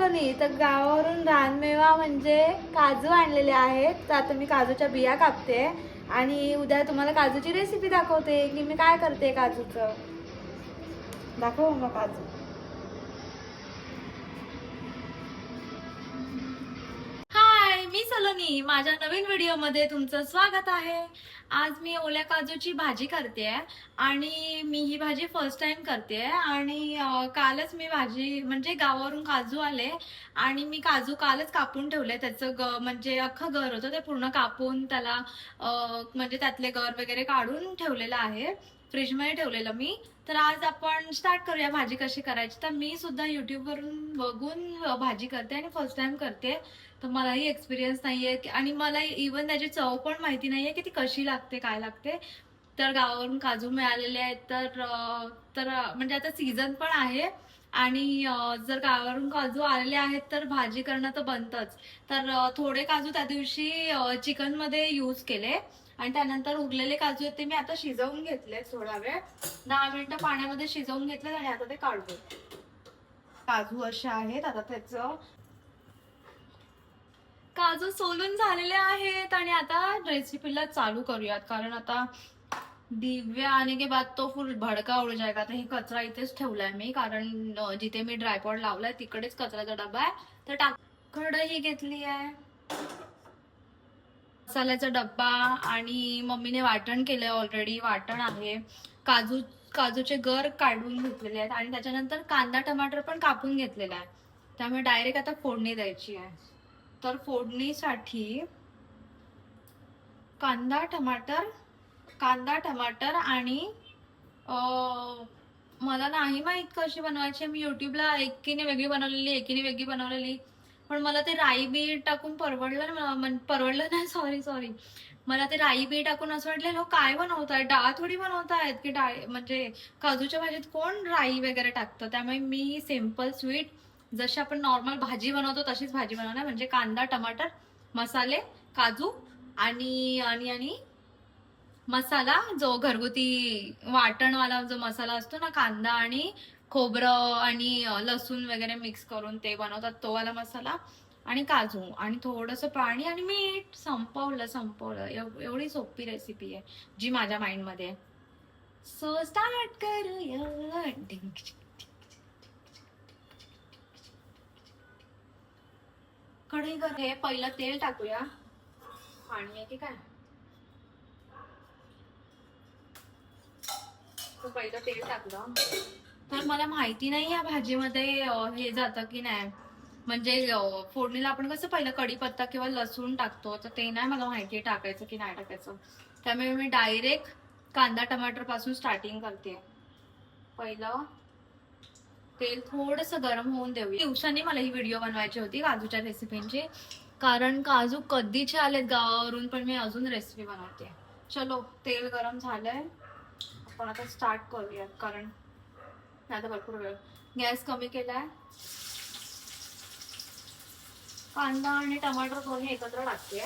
सलोनी. तर गावावरून रानमेवा म्हणजे काजू आणलेले आहेत. तर आता मी काजूच्या बिया कापते आणि उद्या तुम्हाला काजूची रेसिपी दाखवते की मी काय करते काजूचं. दाखव मग काजू. हाय, मी सलोनी. माझ्या नवीन व्हिडिओमध्ये तुमचं स्वागत आहे. आज मी ओल्या काजूची भाजी करते आणि मी ही भाजी फर्स्ट टाइम करते आणि कालच मी भाजी म्हणजे गावावरून काजू आले आणि मी काजू कालच कापून ठेवले. त्याचं म्हणजे अख्खं गर होतं ते पूर्ण कापून त्याला म्हणजे त्यातले गर वगैरे काढून ठेवलेलं आहे. फ्रीजमध्ये ठेवलेलं मी. तर आज आपण स्टार्ट करूया भाजी कशी करायची. तर मी सुद्धा युट्यूबवरून बघून भाजी करते आणि फर्स्ट टाइम करते. तर मलाही एक्सपिरियन्स नाहीये आणि मला इवन त्याची चव पण माहिती नाहीये की ती कशी लागते काय लागते. तर गावावरून काजू मिळालेले आहेत तर म्हणजे आता सीझन पण आहे आणि जर गावावरून काजू आलेले आहेत तर भाजी करणं तर बनतंच. तर थोडे काजू त्या दिवशी चिकन मध्ये यूज केले आणि त्यानंतर उरलेले काजू आहेत ते मी आता शिजवून घेतले. थोडा वेळ 10 मिनिटं पाण्यामध्ये शिजवून घेतले आणि आता ते काढू. काजू असे आहेत. आता त्याचं काजू सोलून झालेले आहेत आणि आता रेसिपीला चालू करूयात. कारण आता दिव्या आने के बाद तो फुल भडका उड जाएगा. आता हे कचरा इथेच ठेवलाय मी कारण जिथे मी ड्रायपॉड लावलाय तिकडेच कचऱ्याचा डबा आहे. तर कढई घेतली आहे, मसाल्याचा डब्बा आणि मम्मीने वाटण केलंय. ऑलरेडी वाटण आहे. काजूचे गर काढून घेतलेले आहेत आणि त्याच्यानंतर कांदा टमाटर पण कापून घेतलेला आहे. त्यामुळे डायरेक्ट आता फोडणी द्यायची आहे. तर फोडणीसाठी कांदा टमाटर आणि मला नाही माहित कशी बनवायची. मी युट्यूबला एकीने वेगळी बनवलेली पण मला ते राई बी टाकून परवडलं नाही. सॉरी मला ते राई बी टाकून असं वाटलं काय बनवताय, डाळ थोडी बनवतायत की डाळ म्हणजे काजूच्या भाजीत कोण राई वगैरे टाकतं. त्यामुळे मी सिम्पल स्वीट जशी आपण नॉर्मल भाजी बनवतो तशीच भाजी बनवणार. म्हणजे कांदा टमाटर मसाले काजू आणि आणि आणि मसाला जो घरगुती वाटणवाला जो मसाला असतो ना, कांदा आणि खोबरं आणि लसूण वगैरे मिक्स करून ते बनवतात तो वाला मसाला आणि काजू आणि थोडंसं पाणी आणि मीठ. संपवलं. एवढी सोपी रेसिपी आहे जी माझ्या माइंड मध्ये. सो स्टार्ट करूया. कढई हे पहिलं तेल टाकूया. पाणी आहे की काय. पहिलं तेल टाकलं. तर मला माहिती नाही या भाजीमध्ये हे जातं की नाही. म्हणजे फोडणीला आपण कसं पहिलं कढीपत्ता किंवा लसूण टाकतो तर ते नाही मला माहिती टाकायचं की नाही टाकायचं. त्यामुळे मी डायरेक्ट कांदा टमाटर पासून स्टार्टिंग करते. पहिलं तेल थोडंसं गरम होऊन देऊया. दिवसांनी मला ही व्हिडिओ बनवायची होती काजूच्या रेसिपींची कारण काजू कधीचे आलेत गावावरून पण मी अजून रेसिपी बनवते. चलो तेल गरम झालंय. आपण आता स्टार्ट करूयात कारण आता भरपूर वेळ. गॅस कमी केलाय. कांदा आणि टमाटर दोन्ही एकत्र टाकते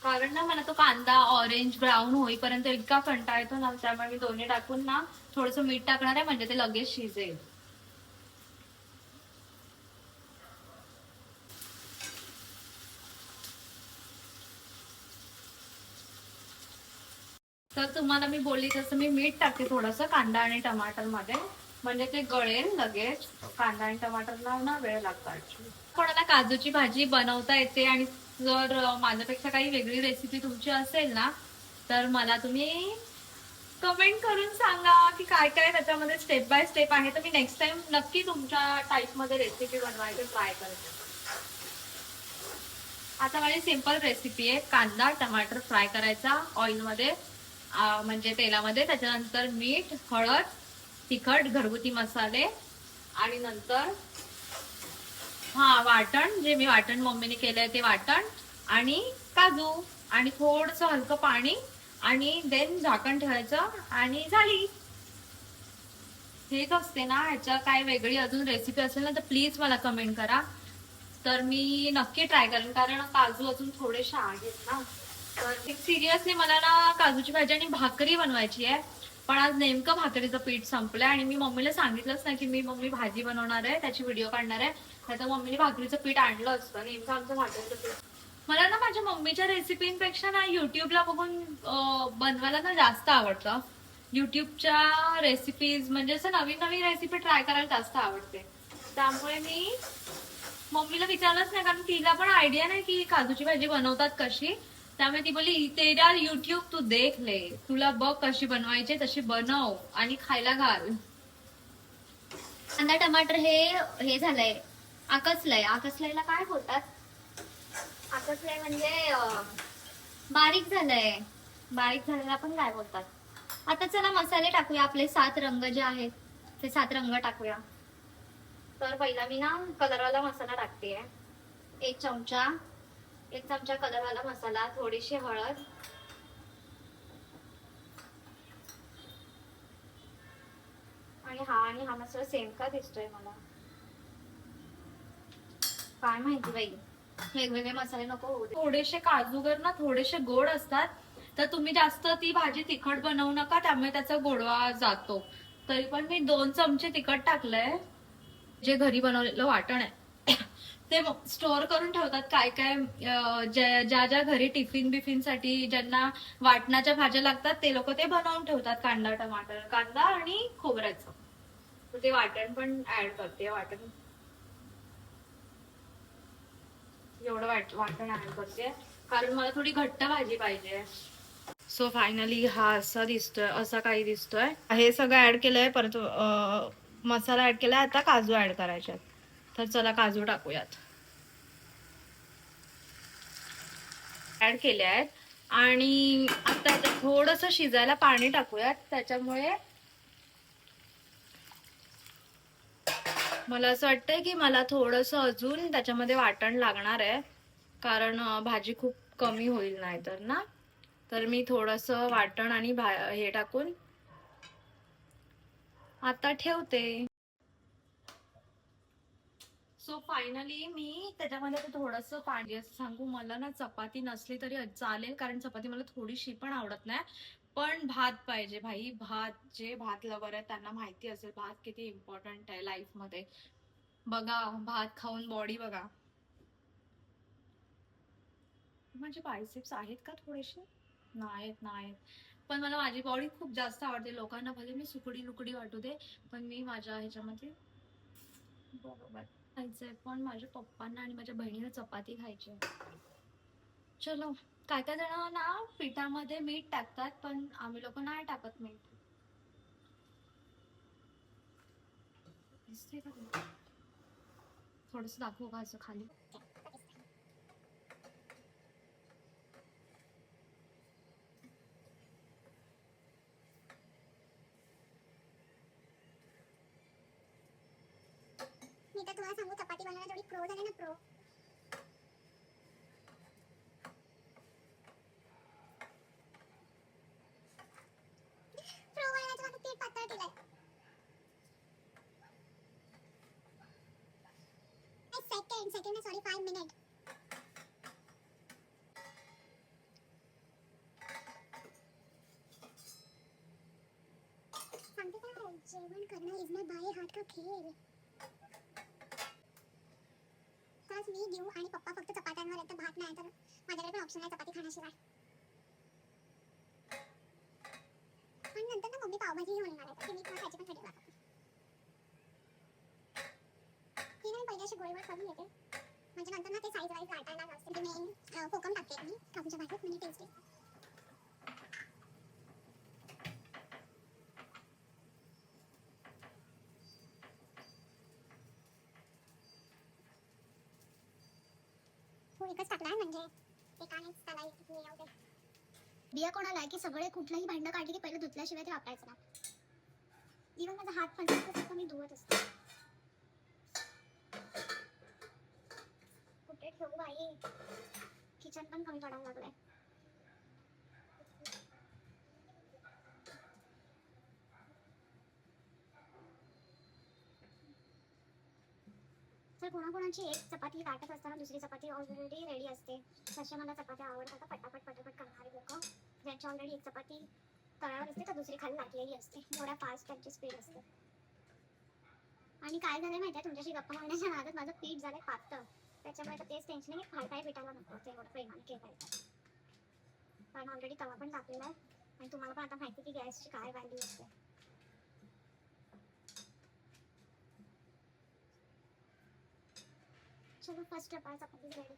कारण ना मला तो कांदा ऑरेंज ब्राऊन होईपर्यंत इतका कंटाळा येतो ना. त्यामुळे मी दोन्ही टाकून ना थोडंसं मीठ टाकणार आहे म्हणजे ते लगेच शिजेल. तर तुम्हाला मी बोलली तसं मी मीठ टाकते थोडंसं कांदा आणि टमाटर मध्ये म्हणजे ते गळेल लगेच. कांदा आणि टमाटरला ना वेळ लागतो. कोणाला काजूची भाजी बनवता येते आणि जर माझ्यापेक्षा काही वेगळी रेसिपी तुमची असेल ना तर मला तुम्ही कमेंट करून सांगा की काय काय त्याच्यामध्ये स्टेप बाय स्टेप आहे. तर मी नेक्स्ट टाइम नक्की तुमच्या टाईप मध्ये रेसिपी बनवायची ट्राय करते. आता माझी सिंपल रेसिपी आहे. कांदा टमाटर फ्राय करायचा ऑइल मध्ये म्हणजे तेलामध्ये. त्याच्यानंतर मीठ हळद तिखट घरगुती मसाले आणि नंतर वाटण जे मी वाटण मम्मीने केलंय ते वाटण आणि काजू आणि थोडंसं हलकं पाणी आणि देन झाकण ठेवायचं आणि झाली. हेच असते ना. ह्याच्या काय वेगळी अजून रेसिपी असेल ना तर प्लीज मला कमेंट करा. तर मी नक्की ट्राय करेन कारण काजू अजून थोडेसे आहेत ना. तर सिरियसली मला ना काजूची भाजी आणि भाकरी बनवायची आहे. पण आज नेमकं भाकरीचं पीठ संपलंय आणि मी मम्मीला सांगितलंच नाही की मी मम्मी भाजी बनवणार आहे, त्याची व्हिडिओ काढणार आहे. नाही तर मम्मीने भाकरीचं पीठ आणलं असतं. नेमकं आमचं भाकरीचं पीठ. मला ना माझ्या मम्मीच्या रेसिपींपेक्षा ना युट्यूबला बघून बनवायला ना जास्त आवडतं. युट्यूबच्या रेसिपीज म्हणजे असं नवीन नवीन रेसिपी ट्राय करायला जास्त आवडते. त्यामुळे मी मम्मीला विचारलंच नाही, कारण तिला पण आयडिया नाही की काजूची भाजी बनवतात कशी. त्यामुळे ती बोलली तेरा युट्यूब तू देख ले, तुला बघ कशी बनवायची तशी बनव आणि खायला घाल. कांदा टमाटर हे झालंय, आकसलंय. आकसलायला काय बोलतात? आकसलंय म्हणजे बारीक झालंय. बारीक झालेला पण काय बोलतात? आता चला मसाले टाकूया. आपले 7 रंग जे आहेत ते 7 रंग टाकूया. तर पहिला मी ना कलरवाला मसाला टाकतेय. 1 चमचा कलरवाला मसाला, थोडीशी हळद, आणि हा मसाला सेम का दिसतोय मला? काय माहिती बाई, वेगवेगळे मसाले नको होऊ दे. थोडेसे काजूगर ना थोडेसे गोड असतात, तर तुम्ही जास्त ती भाजी तिखट बनवू नका, त्यामुळे त्याचा गोडवा जातो. तरी पण मी 2 चमचे तिखट टाकलंय. जे घरी बनवलेलं वाटण आहे ते स्टोअर करून ठेवतात. काय काय ज्या ज्या घरी टिफिन बिफिन साठी ज्यांना वाटणाच्या भाज्या लागतात ते लोक ते बनवून ठेवतात. कांदा आणि खोबऱ्याचं. तर ते वाटण पण ऍड करते. एवढं वाटण ऍड करते कारण मला थोडी घट्ट भाजी पाहिजे. सो फायनली हा असा दिसतोय, असा काही दिसतोय. हे सगळं ऍड केलंय. परत मसाला ऍड केलाय. आता काजू ऍड करायच्यात. तर चला काजू टाकूयात. ऍड केले आहेत आणि आता थोडस शिजायला पाणी टाकूयात. त्याच्यामुळे मला असं वाटतंय की मला थोडस अजून त्याच्यामध्ये वाटण लागणार आहे, कारण भाजी खूप कमी होईल नाही तर ना. तर मी थोडस वाटण आणि हे टाकून आता ठेवते. सो फायनली मी त्याच्यामध्ये थोडस पाणी. असं सांगू, मला ना चपाती नसली तरी चालेल, कारण चपाती मला थोडीशी पण आवडत नाही. पण भात पाहिजे भाई. जे भात लवर आहे त्यांना माहिती असेल भात किती इम्पॉर्टंट आहे लाईफ मध्ये. बघा, भात खाऊन बॉडी बघा. माझे बायसेप्स आहेत का थोडेसे? नाहीत. पण मला माझी बॉडी खूप जास्त आवडते. लोकांना भले मी सुकडी लुकडी वाटू दे, पण मी माझ्या ह्याच्यामध्ये बरोबर खायचंय. पण माझ्या पप्पांना आणि माझ्या बहिणीला चपाती खायची. चलो, काय काय जण ना पिठामध्ये मीठ टाकतात, पण आम्ही लोक नाही टाकत मीठ. थोडस दाखवू का असं खाली? मी तर तुम्हाला सांगू, चपाती बनवायला थोडी प्रो झाले ना, प्रो. Second, sorry, 5 minutes. सांगते का, जेवण करणं इज माय बाय हार्ट का खेळ. तर मी घेऊ आणि पप्पा फक्त चपात्यांवर येतं, भात नाही. तर माझ्याकडे पण ऑप्शन आहे चपाती खाण्याशिवाय. पण नंतर ना मम्मी पावभाजी घेऊन येणार आहे, मी खायची पण ठरवलं. ती नाही पहिले अशी गोळीवर करून येते, म्हणजे नंतर ना ते साईज वाईज लाटायला असते. मेन कोकम टाकते मी काजूच्या भाजीत, म्हणजे टेस्टी. तो एकच टाकलाय म्हणजे एकानेच त्याला हे लावते. बिया कोणाला आहे की सगळे कुठलंही भांडं काढली की पहिले धुतल्याशिवाय ते वापरायचं ना. इव्हन माझा हात पण मी धुवत असते. कुठे ठेवू बाई, किचन पण कमी पडायला लागलंय. तर कोणाकोणाची एक चपाती लाटत असताना दुसरी चपाती ऑलरेडी रेडी असते. तशा मला चपात्या आवडतात पटापट करणारे लोक, ज्यांची ऑलरेडी एक चपाती तळावर असते तर दुसरी खाली लागलेली असते. एवढ्या फास्ट त्यांची स्पीड असते. आणि काय झालंय माहिती आहे, तुमच्याशी गप्पा मारण्याच्या नादात माझं पीठ झालंय पातळ. त्याच्यामुळे तर तेच टेन्शन आहे की फाळफाळ पिठाला नको ते एवढं प्रेमाने केलंय तर. कारण ऑलरेडी तवा पण टाकलेला आहे आणि तुम्हाला पण आता माहिती की गॅसची काय व्हॅल्यू असते. चलो फर्स्ट चपाती रेडी.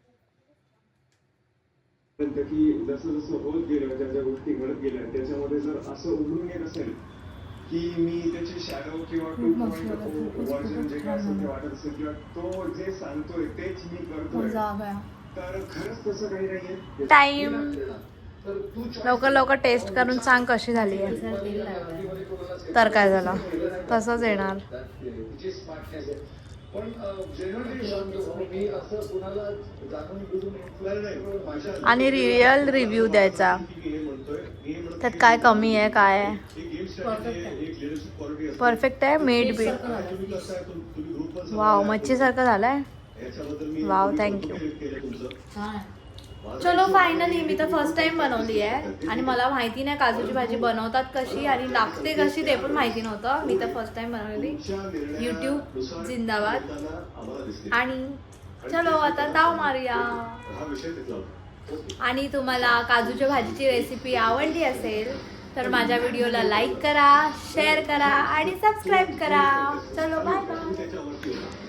की जसं जसं होत गेलं, ज्या ज्या गोष्टी घडत गेल्या त्याच्यामध्ये जर असं उघडून येत असेल की मी त्याची शॅडो किंवा 2.0 व्हर्जन जे काय असेल ते वाटत असेल किंवा तो जे सांगतोय तेच मी करतोय, तर खरंच तसं काही नाहीये. टाइम लवकर लवकर टेस्ट करून सांग कशी झाली आहे. तर काय झालं तसंच येणार. आणि रिअल रिव्ह्यू द्यायचा, त्यात काय कमी आहे काय आहे. परफेक्ट आहे. मेड बीट वाव, मच्छीसारखं झालंय. Wow, thank you. चलो फायनली मी तर फर्स्ट टाइम बनवली आहे आणि मला माहिती नाही काजूची भाजी बनवतात कशी आणि लागते कशी ते पण माहिती नव्हतं. मी तर फर्स्ट टाइम बनवली. यूट्यूब जिंदाबाद. आणि चलो आता ताव मारूया. आणि तुम्हाला काजूच्या भाजीची रेसिपी आवडली असेल तर माझ्या व्हिडिओला लाईक करा, शेअर करा आणि सबस्क्राईब करा. चलो बाय बाय.